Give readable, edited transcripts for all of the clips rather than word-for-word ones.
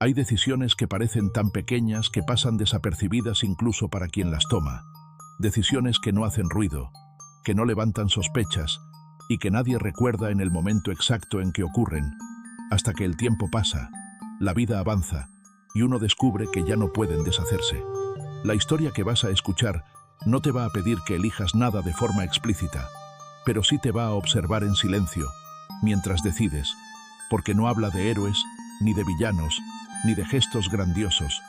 Hay decisiones que parecen tan pequeñas que pasan desapercibidas incluso para quien las toma. Decisiones que no hacen ruido, que no levantan sospechas y que nadie recuerda en el momento exacto en que ocurren, hasta que el tiempo pasa, la vida avanza y uno descubre que ya no pueden deshacerse. La historia que vas a escuchar no te va a pedir que elijas nada de forma explícita, pero sí te va a observar en silencio mientras decides, porque no habla de héroes, ni de villanos, ni de gestos grandiosos,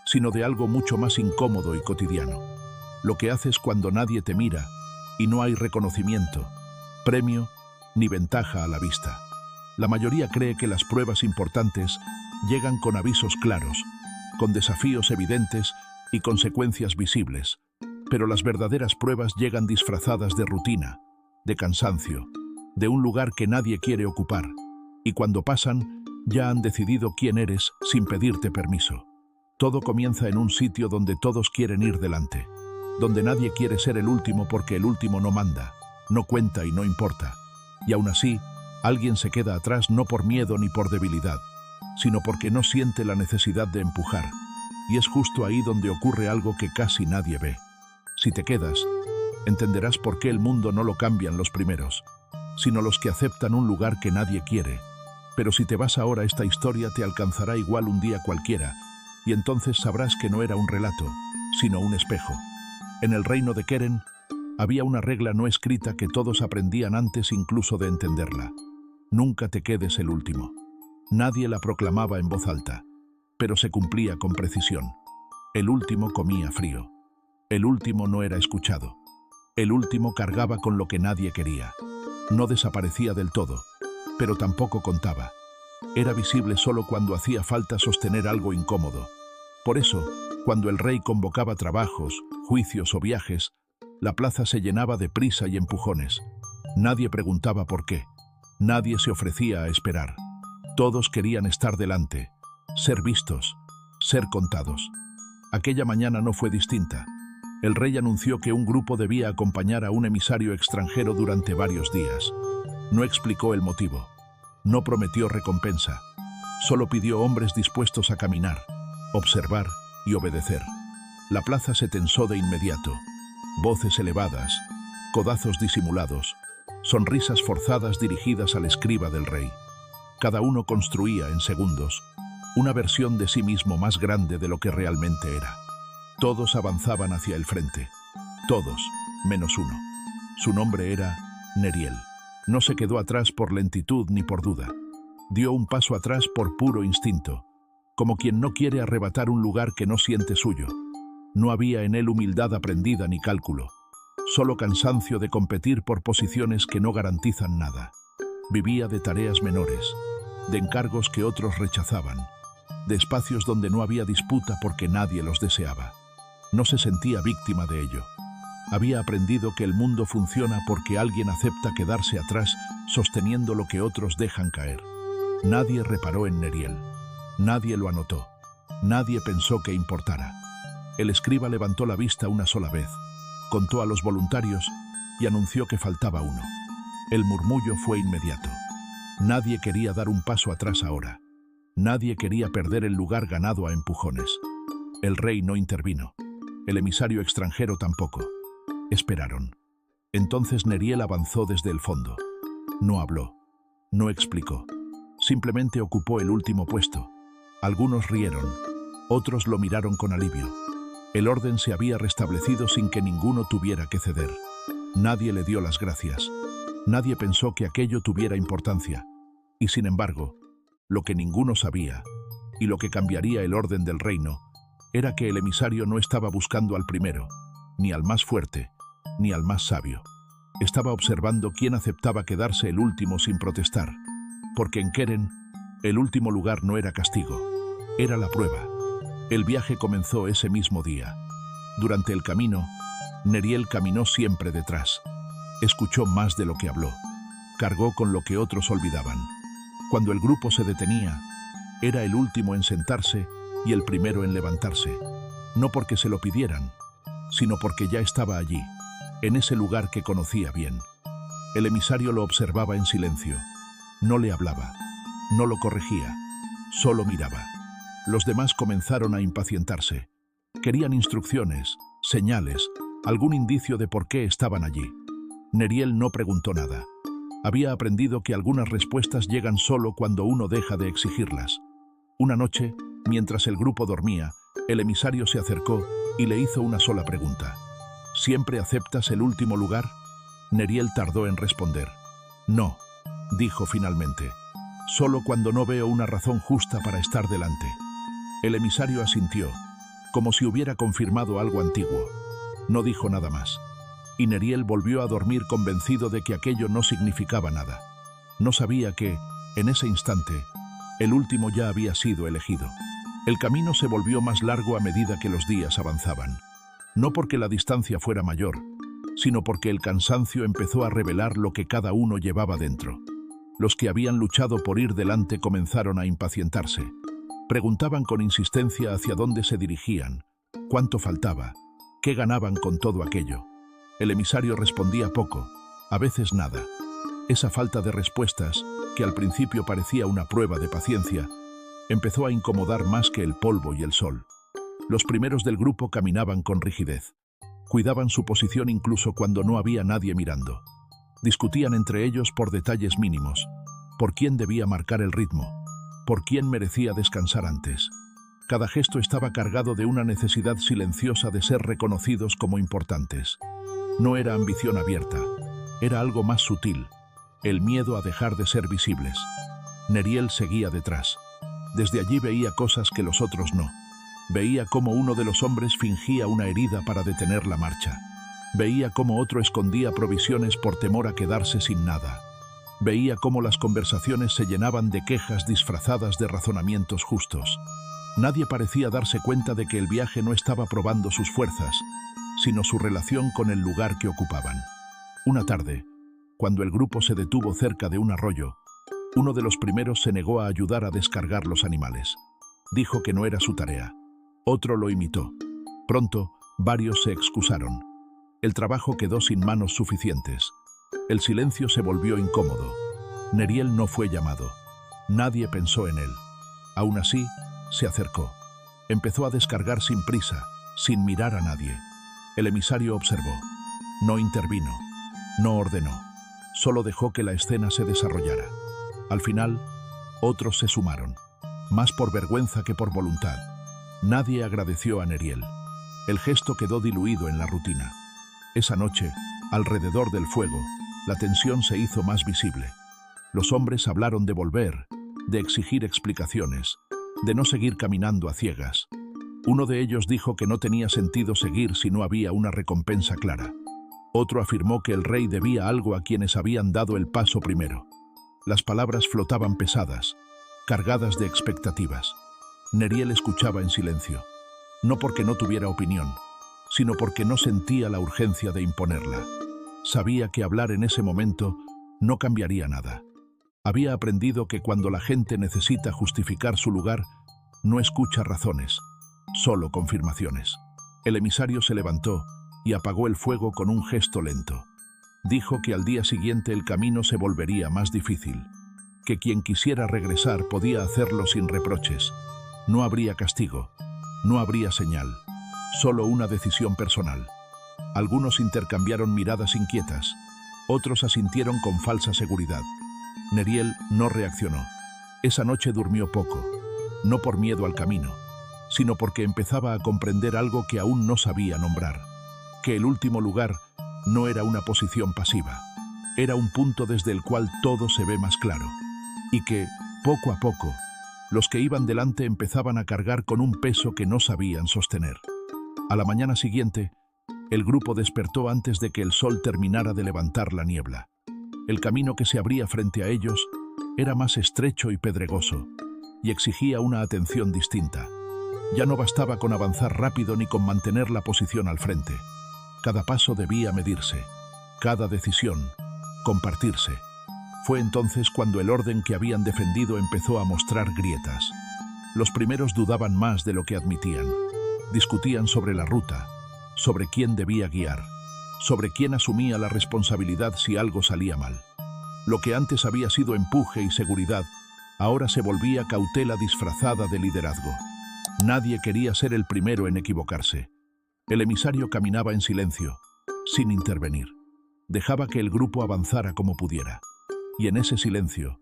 sino de algo mucho más incómodo y cotidiano. Lo que haces cuando nadie te mira y no hay reconocimiento, premio ni ventaja a la vista. La mayoría cree que las pruebas importantes llegan con avisos claros, con desafíos evidentes y consecuencias visibles, pero las verdaderas pruebas llegan disfrazadas de rutina, de cansancio, de un lugar que nadie quiere ocupar, y cuando pasan, ya han decidido quién eres sin pedirte permiso. Todo comienza en un sitio donde todos quieren ir delante, donde nadie quiere ser el último porque el último no manda, no cuenta y no importa. Y aún así, alguien se queda atrás no por miedo ni por debilidad, sino porque no siente la necesidad de empujar. Y es justo ahí donde ocurre algo que casi nadie ve. Si te quedas, entenderás por qué el mundo no lo cambian los primeros, sino los que aceptan un lugar que nadie quiere. Pero si te vas ahora, esta historia te alcanzará igual un día cualquiera, y entonces sabrás que no era un relato, sino un espejo. En el reino de Keren había una regla no escrita que todos aprendían antes incluso de entenderla. Nunca te quedes el último. Nadie la proclamaba en voz alta, pero se cumplía con precisión. El último comía frío. El último no era escuchado. El último cargaba con lo que nadie quería. No desaparecía del todo, pero tampoco contaba. Era visible solo cuando hacía falta sostener algo incómodo. Por eso, cuando el rey convocaba trabajos, juicios o viajes, la plaza se llenaba de prisa y empujones. Nadie preguntaba por qué. Nadie se ofrecía a esperar. Todos querían estar delante, ser vistos, ser contados. Aquella mañana no fue distinta. El rey anunció que un grupo debía acompañar a un emisario extranjero durante varios días. No explicó el motivo. No prometió recompensa. Solo pidió hombres dispuestos a caminar, observar y obedecer. La plaza se tensó de inmediato. Voces elevadas, codazos disimulados, sonrisas forzadas dirigidas al escriba del rey. Cada uno construía en segundos una versión de sí mismo más grande de lo que realmente era. Todos avanzaban hacia el frente. Todos, menos uno. Su nombre era Neriel. No se quedó atrás por lentitud ni por duda. Dio un paso atrás por puro instinto, como quien no quiere arrebatar un lugar que no siente suyo. No había en él humildad aprendida ni cálculo, solo cansancio de competir por posiciones que no garantizan nada. Vivía de tareas menores, de encargos que otros rechazaban, de espacios donde no había disputa porque nadie los deseaba. No se sentía víctima de ello. Había aprendido que el mundo funciona porque alguien acepta quedarse atrás sosteniendo lo que otros dejan caer. Nadie reparó en Neriel. Nadie lo anotó. Nadie pensó que importara. El escriba levantó la vista una sola vez, contó a los voluntarios y anunció que faltaba uno. El murmullo fue inmediato. Nadie quería dar un paso atrás ahora. Nadie quería perder el lugar ganado a empujones. El rey no intervino. El emisario extranjero tampoco. Esperaron. Entonces Neriel avanzó desde el fondo. No habló. No explicó. Simplemente ocupó el último puesto. Algunos rieron. Otros lo miraron con alivio. El orden se había restablecido sin que ninguno tuviera que ceder. Nadie le dio las gracias. Nadie pensó que aquello tuviera importancia. Y sin embargo, lo que ninguno sabía, y lo que cambiaría el orden del reino, era que el emisario no estaba buscando al primero, ni al más fuerte, ni al más sabio. Estaba observando quién aceptaba quedarse el último sin protestar, porque en Keren, el último lugar no era castigo, era la prueba. El viaje comenzó ese mismo día. Durante el camino, Neriel caminó siempre detrás. Escuchó más de lo que habló. Cargó con lo que otros olvidaban. Cuando el grupo se detenía, era el último en sentarse y el primero en levantarse. No porque se lo pidieran, sino porque ya estaba allí, en ese lugar que conocía bien. El emisario lo observaba en silencio. No le hablaba, no lo corregía, solo miraba. Los demás comenzaron a impacientarse. Querían instrucciones, señales, algún indicio de por qué estaban allí. Neriel no preguntó nada. Había aprendido que algunas respuestas llegan solo cuando uno deja de exigirlas. Una noche, mientras el grupo dormía, el emisario se acercó y le hizo una sola pregunta. ¿Siempre aceptas el último lugar? Neriel tardó en responder. No, dijo finalmente. Solo cuando no veo una razón justa para estar delante. El emisario asintió, como si hubiera confirmado algo antiguo. No dijo nada más. Y Neriel volvió a dormir convencido de que aquello no significaba nada. No sabía que, en ese instante, el último ya había sido elegido. El camino se volvió más largo a medida que los días avanzaban. No porque la distancia fuera mayor, sino porque el cansancio empezó a revelar lo que cada uno llevaba dentro. Los que habían luchado por ir delante comenzaron a impacientarse. Preguntaban con insistencia hacia dónde se dirigían, cuánto faltaba, qué ganaban con todo aquello. El emisario respondía poco, a veces nada. Esa falta de respuestas, que al principio parecía una prueba de paciencia, empezó a incomodar más que el polvo y el sol. Los primeros del grupo caminaban con rigidez. Cuidaban su posición incluso cuando no había nadie mirando. Discutían entre ellos por detalles mínimos, por quién debía marcar el ritmo, por quién merecía descansar antes. Cada gesto estaba cargado de una necesidad silenciosa de ser reconocidos como importantes. No era ambición abierta, era algo más sutil, el miedo a dejar de ser visibles. Neriel seguía detrás. Desde allí veía cosas que los otros no. Veía cómo uno de los hombres fingía una herida para detener la marcha. Veía cómo otro escondía provisiones por temor a quedarse sin nada. Veía cómo las conversaciones se llenaban de quejas disfrazadas de razonamientos justos. Nadie parecía darse cuenta de que el viaje no estaba probando sus fuerzas, sino su relación con el lugar que ocupaban. Una tarde, cuando el grupo se detuvo cerca de un arroyo, uno de los primeros se negó a ayudar a descargar los animales. Dijo que no era su tarea. Otro lo imitó. Pronto, varios se excusaron. El trabajo quedó sin manos suficientes. El silencio se volvió incómodo. Neriel no fue llamado. Nadie pensó en él. Aún así, se acercó. Empezó a descargar sin prisa, sin mirar a nadie. El emisario observó. No intervino. No ordenó. Solo dejó que la escena se desarrollara. Al final, otros se sumaron. Más por vergüenza que por voluntad. Nadie agradeció a Neriel. El gesto quedó diluido en la rutina. Esa noche, alrededor del fuego, la tensión se hizo más visible. Los hombres hablaron de volver, de exigir explicaciones, de no seguir caminando a ciegas. Uno de ellos dijo que no tenía sentido seguir si no había una recompensa clara. Otro afirmó que el rey debía algo a quienes habían dado el paso primero. Las palabras flotaban pesadas, cargadas de expectativas. Neriel escuchaba en silencio, no porque no tuviera opinión, sino porque no sentía la urgencia de imponerla. Sabía que hablar en ese momento no cambiaría nada. Había aprendido que cuando la gente necesita justificar su lugar, no escucha razones, solo confirmaciones. El emisario se levantó y apagó el fuego con un gesto lento. Dijo que al día siguiente el camino se volvería más difícil, que quien quisiera regresar podía hacerlo sin reproches. No habría castigo, no habría señal, solo una decisión personal. Algunos intercambiaron miradas inquietas, otros asintieron con falsa seguridad. Neriel no reaccionó. Esa noche durmió poco, no por miedo al camino, sino porque empezaba a comprender algo que aún no sabía nombrar, que el último lugar no era una posición pasiva, era un punto desde el cual todo se ve más claro, y que, poco a poco, los que iban delante empezaban a cargar con un peso que no sabían sostener. A la mañana siguiente, el grupo despertó antes de que el sol terminara de levantar la niebla. El camino que se abría frente a ellos era más estrecho y pedregoso, y exigía una atención distinta. Ya no bastaba con avanzar rápido ni con mantener la posición al frente. Cada paso debía medirse, cada decisión, compartirse. Fue entonces cuando el orden que habían defendido empezó a mostrar grietas. Los primeros dudaban más de lo que admitían. Discutían sobre la ruta, sobre quién debía guiar, sobre quién asumía la responsabilidad si algo salía mal. Lo que antes había sido empuje y seguridad, ahora se volvía cautela disfrazada de liderazgo. Nadie quería ser el primero en equivocarse. El emisario caminaba en silencio, sin intervenir. Dejaba que el grupo avanzara como pudiera. Y en ese silencio,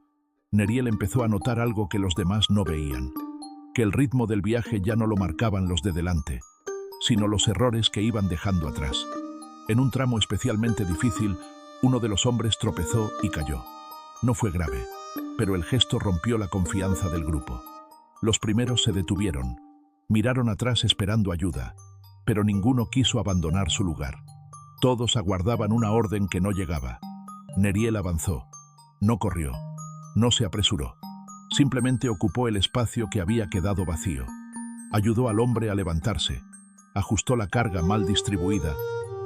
Neriel empezó a notar algo que los demás no veían. Que el ritmo del viaje ya no lo marcaban los de delante, sino los errores que iban dejando atrás. En un tramo especialmente difícil, uno de los hombres tropezó y cayó. No fue grave, pero el gesto rompió la confianza del grupo. Los primeros se detuvieron, miraron atrás esperando ayuda, pero ninguno quiso abandonar su lugar. Todos aguardaban una orden que no llegaba. Neriel avanzó. No corrió, no se apresuró. Simplemente ocupó el espacio que había quedado vacío. Ayudó al hombre a levantarse, ajustó la carga mal distribuida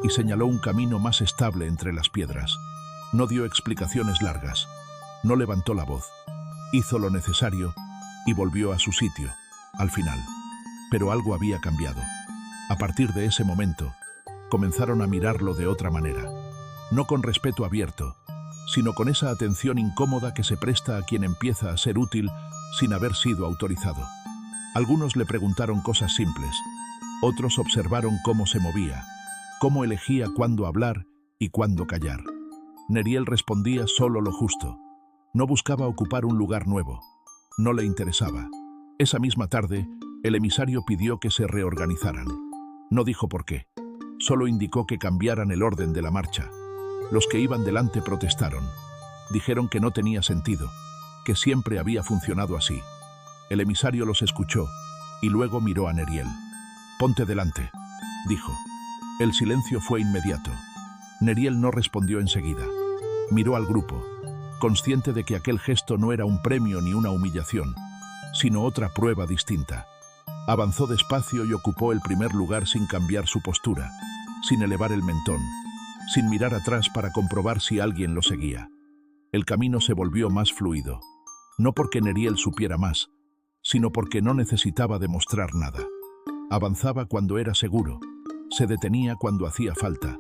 y señaló un camino más estable entre las piedras. No dio explicaciones largas, no levantó la voz. Hizo lo necesario y volvió a su sitio, al final. Pero algo había cambiado. A partir de ese momento, comenzaron a mirarlo de otra manera. No con respeto abierto, sino con esa atención incómoda que se presta a quien empieza a ser útil sin haber sido autorizado. Algunos le preguntaron cosas simples, otros observaron cómo se movía, cómo elegía cuándo hablar y cuándo callar. Neriel respondía solo lo justo. No buscaba ocupar un lugar nuevo. No le interesaba. Esa misma tarde, el emisario pidió que se reorganizaran. No dijo por qué. Solo indicó que cambiaran el orden de la marcha. Los que iban delante protestaron. Dijeron que no tenía sentido, que siempre había funcionado así. El emisario los escuchó y luego miró a Neriel. «Ponte delante», dijo. El silencio fue inmediato. Neriel no respondió enseguida. Miró al grupo, consciente de que aquel gesto no era un premio ni una humillación, sino otra prueba distinta. Avanzó despacio y ocupó el primer lugar sin cambiar su postura, sin elevar el mentón, sin mirar atrás para comprobar si alguien lo seguía. El camino se volvió más fluido, no porque Neriel supiera más, sino porque no necesitaba demostrar nada. Avanzaba cuando era seguro, se detenía cuando hacía falta,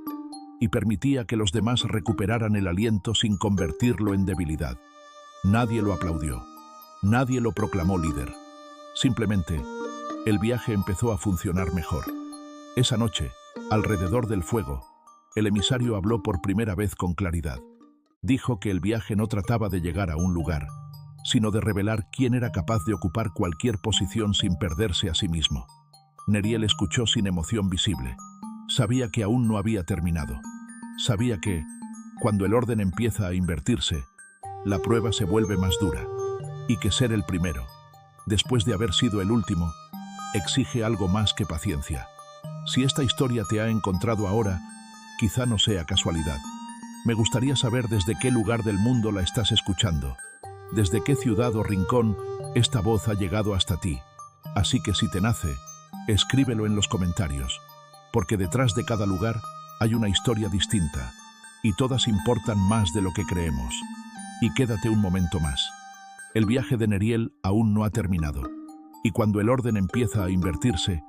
y permitía que los demás recuperaran el aliento sin convertirlo en debilidad. Nadie lo aplaudió, nadie lo proclamó líder. Simplemente, el viaje empezó a funcionar mejor. Esa noche, alrededor del fuego, el emisario habló por primera vez con claridad. Dijo que el viaje no trataba de llegar a un lugar, sino de revelar quién era capaz de ocupar cualquier posición sin perderse a sí mismo. Neriel escuchó sin emoción visible. Sabía que aún no había terminado. Sabía que, cuando el orden empieza a invertirse, la prueba se vuelve más dura, y que ser el primero, después de haber sido el último, exige algo más que paciencia. Si esta historia te ha encontrado ahora, quizá no sea casualidad. Me gustaría saber desde qué lugar del mundo la estás escuchando, desde qué ciudad o rincón esta voz ha llegado hasta ti. Así que si te nace, escríbelo en los comentarios, porque detrás de cada lugar hay una historia distinta, y todas importan más de lo que creemos. Y quédate un momento más. El viaje de Neriel aún no ha terminado, y cuando el orden empieza a invertirse,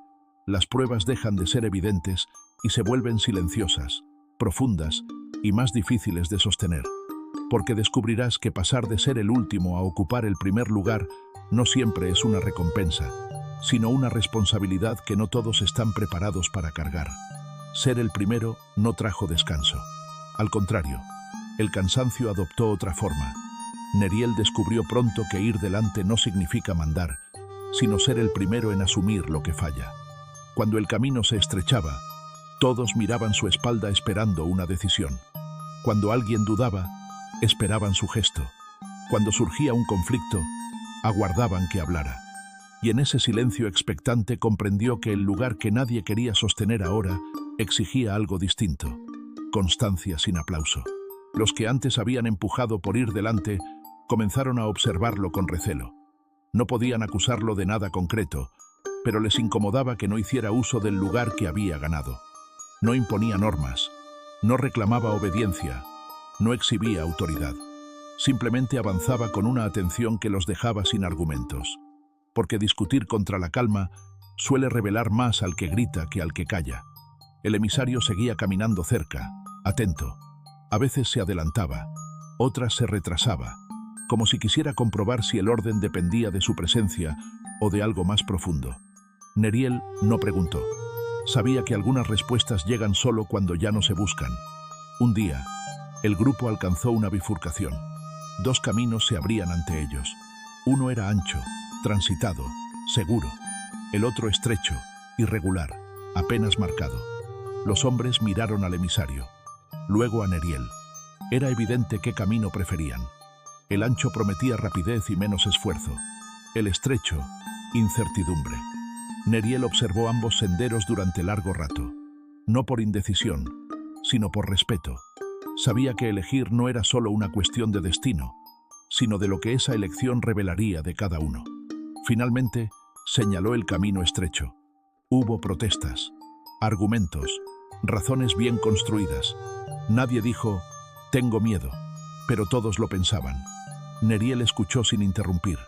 las pruebas dejan de ser evidentes y se vuelven silenciosas, profundas y más difíciles de sostener, porque descubrirás que pasar de ser el último a ocupar el primer lugar no siempre es una recompensa, sino una responsabilidad que no todos están preparados para cargar. Ser el primero no trajo descanso. Al contrario, el cansancio adoptó otra forma. Neriel descubrió pronto que ir delante no significa mandar, sino ser el primero en asumir lo que falla. Cuando el camino se estrechaba, todos miraban su espalda esperando una decisión. Cuando alguien dudaba, esperaban su gesto. Cuando surgía un conflicto, aguardaban que hablara. Y en ese silencio expectante comprendió que el lugar que nadie quería sostener ahora exigía algo distinto: constancia sin aplauso. Los que antes habían empujado por ir delante comenzaron a observarlo con recelo. No podían acusarlo de nada concreto, pero les incomodaba que no hiciera uso del lugar que había ganado. No imponía normas, no reclamaba obediencia, no exhibía autoridad. Simplemente avanzaba con una atención que los dejaba sin argumentos. Porque discutir contra la calma suele revelar más al que grita que al que calla. El emisario seguía caminando cerca, atento. A veces se adelantaba, otras se retrasaba, como si quisiera comprobar si el orden dependía de su presencia o de algo más profundo. Neriel no preguntó. Sabía que algunas respuestas llegan solo cuando ya no se buscan. Un día, el grupo alcanzó una bifurcación. Dos caminos se abrían ante ellos. Uno era ancho, transitado, seguro. El otro estrecho, irregular, apenas marcado. Los hombres miraron al emisario, luego a Neriel. Era evidente qué camino preferían. El ancho prometía rapidez y menos esfuerzo. El estrecho, incertidumbre. Neriel observó ambos senderos durante largo rato. No por indecisión, sino por respeto. Sabía que elegir no era solo una cuestión de destino, sino de lo que esa elección revelaría de cada uno. Finalmente, señaló el camino estrecho. Hubo protestas, argumentos, razones bien construidas. Nadie dijo, tengo miedo, pero todos lo pensaban. Neriel escuchó sin interrumpir.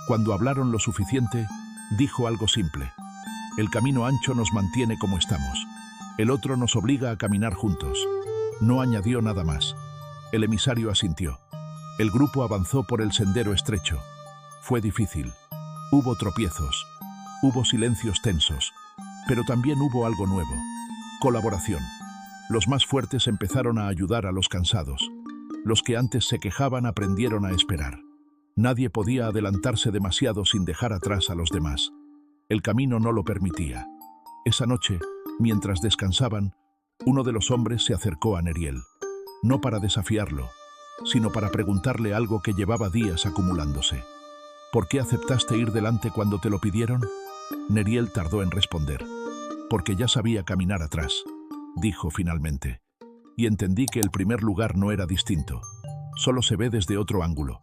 Cuando hablaron lo suficiente, dijo algo simple. El camino ancho nos mantiene como estamos. El otro nos obliga a caminar juntos. No añadió nada más. El emisario asintió. El grupo avanzó por el sendero estrecho. Fue difícil. Hubo tropiezos. Hubo silencios tensos. Pero también hubo algo nuevo. Colaboración. Los más fuertes empezaron a ayudar a los cansados. Los que antes se quejaban aprendieron a esperar. Nadie podía adelantarse demasiado sin dejar atrás a los demás. El camino no lo permitía. Esa noche, mientras descansaban, uno de los hombres se acercó a Neriel. No para desafiarlo, sino para preguntarle algo que llevaba días acumulándose. ¿Por qué aceptaste ir delante cuando te lo pidieron? Neriel tardó en responder. Porque ya sabía caminar atrás, dijo finalmente. Y entendí que el primer lugar no era distinto. Solo se ve desde otro ángulo.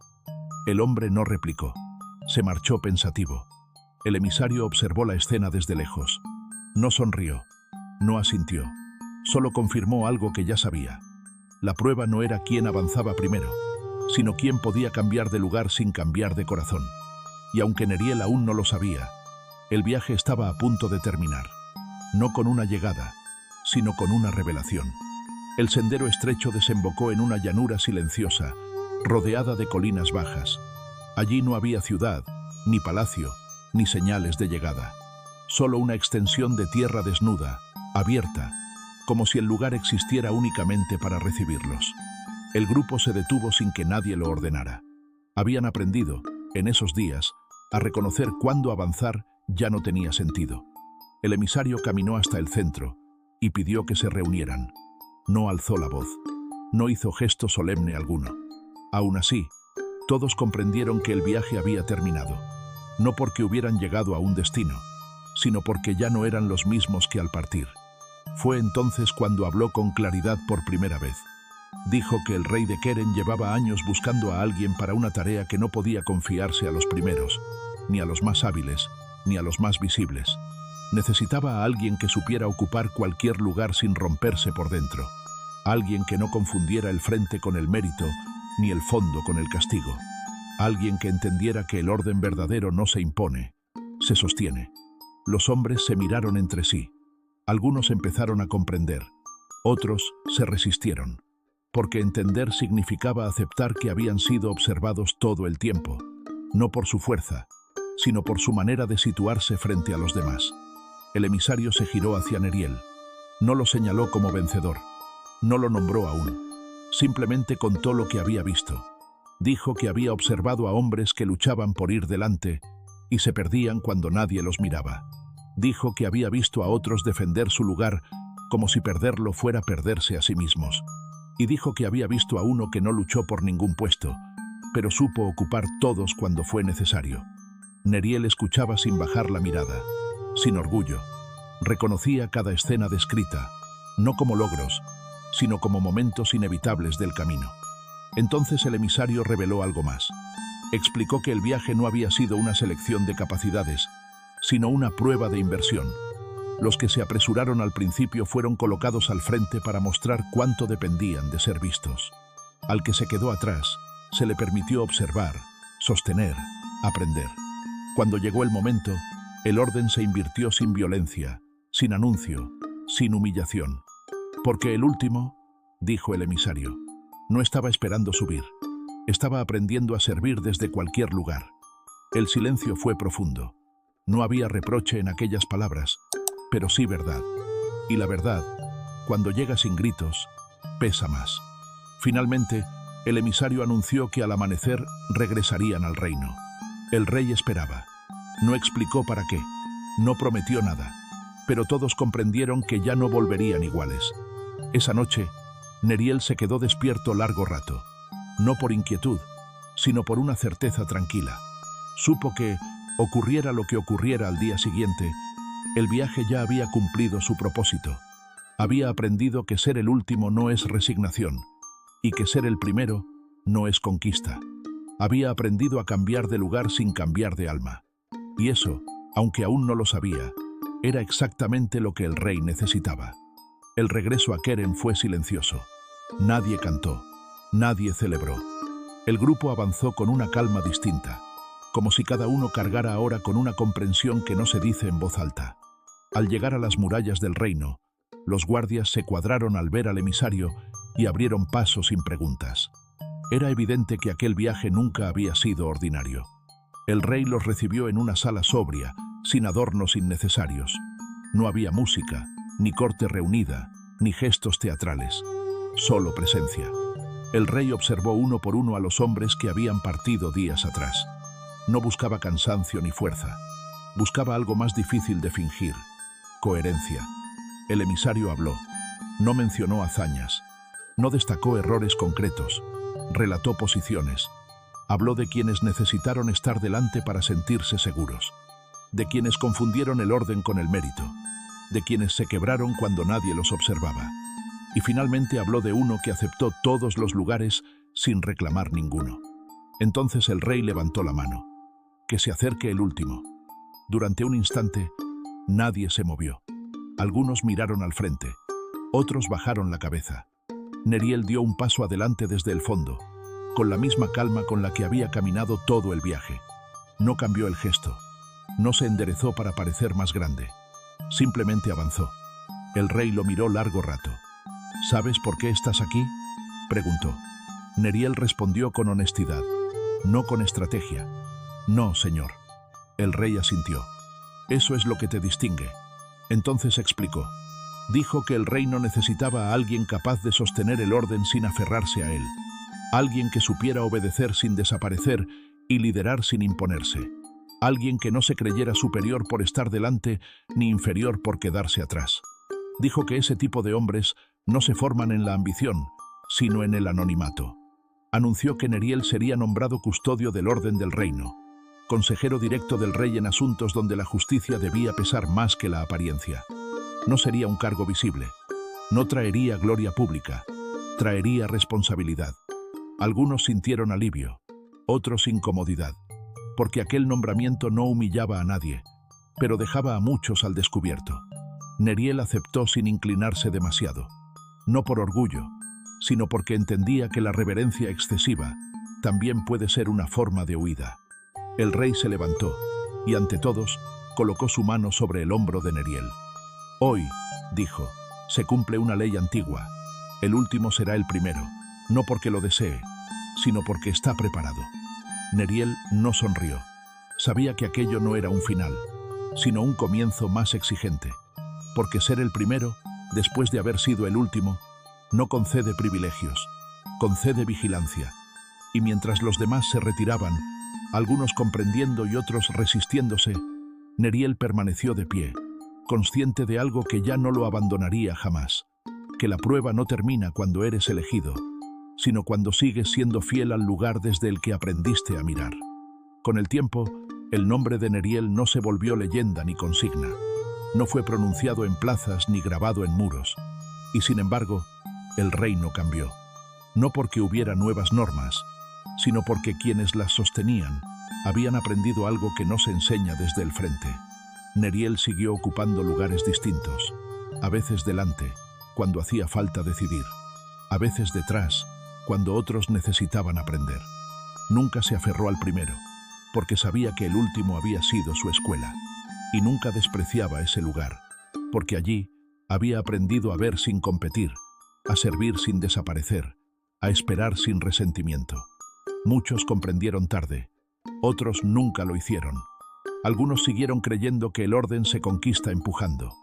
El hombre no replicó. Se marchó pensativo. El emisario observó la escena desde lejos. No sonrió. No asintió. Solo confirmó algo que ya sabía. La prueba no era quién avanzaba primero, sino quién podía cambiar de lugar sin cambiar de corazón. Y aunque Neriel aún no lo sabía, el viaje estaba a punto de terminar. No con una llegada, sino con una revelación. El sendero estrecho desembocó en una llanura silenciosa, rodeada de colinas bajas. Allí no había ciudad, ni palacio, ni señales de llegada. Solo una extensión de tierra desnuda, abierta, como si el lugar existiera únicamente para recibirlos. El grupo se detuvo sin que nadie lo ordenara. Habían aprendido, en esos días, a reconocer cuándo avanzar ya no tenía sentido. El emisario caminó hasta el centro y pidió que se reunieran. No alzó la voz, no hizo gesto solemne alguno. Aún así, todos comprendieron que el viaje había terminado, no porque hubieran llegado a un destino, sino porque ya no eran los mismos que al partir. Fue entonces cuando habló con claridad por primera vez. Dijo que el rey de Keren llevaba años buscando a alguien para una tarea que no podía confiarse a los primeros, ni a los más hábiles, ni a los más visibles. Necesitaba a alguien que supiera ocupar cualquier lugar sin romperse por dentro. Alguien que no confundiera el frente con el mérito, ni el fondo con el castigo. Alguien que entendiera que el orden verdadero no se impone, se sostiene. Los hombres se miraron entre sí. Algunos empezaron a comprender, otros se resistieron, porque entender significaba aceptar que habían sido observados todo el tiempo, no por su fuerza, sino por su manera de situarse frente a los demás. El emisario se giró hacia Neriel. No lo señaló como vencedor, no lo nombró aún, simplemente contó lo que había visto. Dijo que había observado a hombres que luchaban por ir delante y se perdían cuando nadie los miraba. Dijo que había visto a otros defender su lugar como si perderlo fuera perderse a sí mismos. Y dijo que había visto a uno que no luchó por ningún puesto, pero supo ocupar todos cuando fue necesario. Neriel escuchaba sin bajar la mirada, sin orgullo. Reconocía cada escena descrita, no como logros, sino como momentos inevitables del camino. Entonces el emisario reveló algo más. Explicó que el viaje no había sido una selección de capacidades, sino una prueba de inversión. Los que se apresuraron al principio fueron colocados al frente para mostrar cuánto dependían de ser vistos. Al que se quedó atrás, se le permitió observar, sostener, aprender. Cuando llegó el momento, el orden se invirtió sin violencia, sin anuncio, sin humillación. Porque el último, dijo el emisario, no estaba esperando subir. Estaba aprendiendo a servir desde cualquier lugar. El silencio fue profundo. No había reproche en aquellas palabras, pero sí verdad. Y la verdad, cuando llega sin gritos, pesa más. Finalmente, el emisario anunció que al amanecer regresarían al reino. El rey esperaba. No explicó para qué, no prometió nada, pero todos comprendieron que ya no volverían iguales. Esa noche, Neriel se quedó despierto largo rato, no por inquietud, sino por una certeza tranquila. Supo que, ocurriera lo que ocurriera al día siguiente, el viaje ya había cumplido su propósito. Había aprendido que ser el último no es resignación, y que ser el primero no es conquista. Había aprendido a cambiar de lugar sin cambiar de alma. Y eso, aunque aún no lo sabía, era exactamente lo que el rey necesitaba. El regreso a Keren fue silencioso. Nadie cantó, nadie celebró. El grupo avanzó con una calma distinta, como si cada uno cargara ahora con una comprensión que no se dice en voz alta. Al llegar a las murallas del reino, los guardias se cuadraron al ver al emisario y abrieron paso sin preguntas. Era evidente que aquel viaje nunca había sido ordinario. El rey los recibió en una sala sobria, sin adornos innecesarios. No había música, ni corte reunida, ni gestos teatrales. Solo presencia. El rey observó uno por uno a los hombres que habían partido días atrás. No buscaba cansancio ni fuerza. Buscaba algo más difícil de fingir: coherencia. El emisario habló. No mencionó hazañas. No destacó errores concretos. Relató posiciones. Habló de quienes necesitaron estar delante para sentirse seguros. De quienes confundieron el orden con el mérito. De quienes se quebraron cuando nadie los observaba. Y finalmente habló de uno que aceptó todos los lugares sin reclamar ninguno. Entonces el rey levantó la mano. Que se acerque el último. Durante un instante, nadie se movió. Algunos miraron al frente, otros bajaron la cabeza. Neriel dio un paso adelante desde el fondo, con la misma calma con la que había caminado todo el viaje. No cambió el gesto, no se enderezó para parecer más grande. Simplemente avanzó. El rey lo miró largo rato. ¿Sabes por qué estás aquí?, preguntó. Neriel respondió con honestidad, no con estrategia. No, señor. El rey asintió. Eso es lo que te distingue. Entonces explicó. Dijo que el reino necesitaba a alguien capaz de sostener el orden sin aferrarse a él. Alguien que supiera obedecer sin desaparecer y liderar sin imponerse. Alguien que no se creyera superior por estar delante ni inferior por quedarse atrás. Dijo que ese tipo de hombres no se forman en la ambición, sino en el anonimato. Anunció que Neriel sería nombrado custodio del orden del reino, consejero directo del rey en asuntos donde la justicia debía pesar más que la apariencia. No sería un cargo visible, no traería gloria pública, traería responsabilidad. Algunos sintieron alivio, otros incomodidad, porque aquel nombramiento no humillaba a nadie, pero dejaba a muchos al descubierto. Neriel aceptó sin inclinarse demasiado, no por orgullo, sino porque entendía que la reverencia excesiva también puede ser una forma de huida. El rey se levantó y, ante todos, colocó su mano sobre el hombro de Neriel. Hoy, dijo, se cumple una ley antigua. El último será el primero, no porque lo desee, sino porque está preparado. Neriel no sonrió. Sabía que aquello no era un final, sino un comienzo más exigente, porque ser el primero, después de haber sido el último, no concede privilegios, concede vigilancia. Y mientras los demás se retiraban, algunos comprendiendo y otros resistiéndose, Neriel permaneció de pie, consciente de algo que ya no lo abandonaría jamás, que la prueba no termina cuando eres elegido, sino cuando sigues siendo fiel al lugar desde el que aprendiste a mirar. Con el tiempo, el nombre de Neriel no se volvió leyenda ni consigna, no fue pronunciado en plazas ni grabado en muros, y sin embargo, el reino cambió, no porque hubiera nuevas normas, sino porque quienes las sostenían habían aprendido algo que no se enseña desde el frente. Neriel siguió ocupando lugares distintos, a veces delante, cuando hacía falta decidir, a veces detrás, cuando otros necesitaban aprender. Nunca se aferró al primero, porque sabía que el último había sido su escuela, y nunca despreciaba ese lugar, porque allí había aprendido a ver sin competir, a servir sin desaparecer, a esperar sin resentimiento. Muchos comprendieron tarde, otros nunca lo hicieron, Algunos siguieron creyendo que el orden se conquista empujando.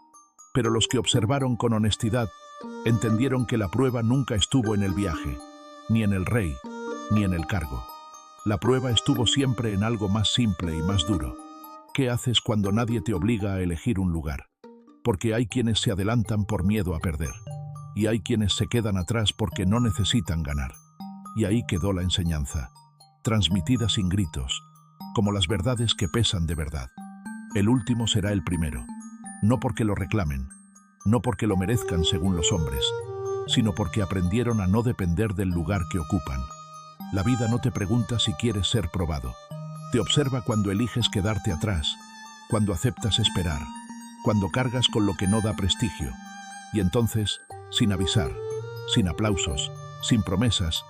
Pero los que observaron con honestidad entendieron que la prueba nunca estuvo en el viaje, ni en el rey, ni en el cargo. La prueba estuvo siempre en algo más simple y más duro. ¿Qué haces cuando nadie te obliga a elegir un lugar? Porque hay quienes se adelantan por miedo a perder, y hay quienes se quedan atrás porque no necesitan ganar. Y ahí quedó la enseñanza, transmitida sin gritos, como las verdades que pesan de verdad. El último será el primero, no porque lo reclamen, no porque lo merezcan según los hombres, sino porque aprendieron a no depender del lugar que ocupan. La vida no te pregunta si quieres ser probado. Te observa cuando eliges quedarte atrás, cuando aceptas esperar, cuando cargas con lo que no da prestigio. Y entonces, sin avisar, sin aplausos, sin promesas,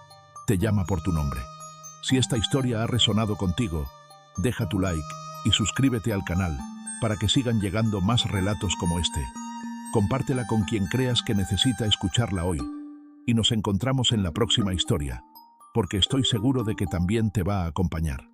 te llama por tu nombre. Si esta historia ha resonado contigo, deja tu like y suscríbete al canal para que sigan llegando más relatos como este. Compártela con quien creas que necesita escucharla hoy. Y nos encontramos en la próxima historia, porque estoy seguro de que también te va a acompañar.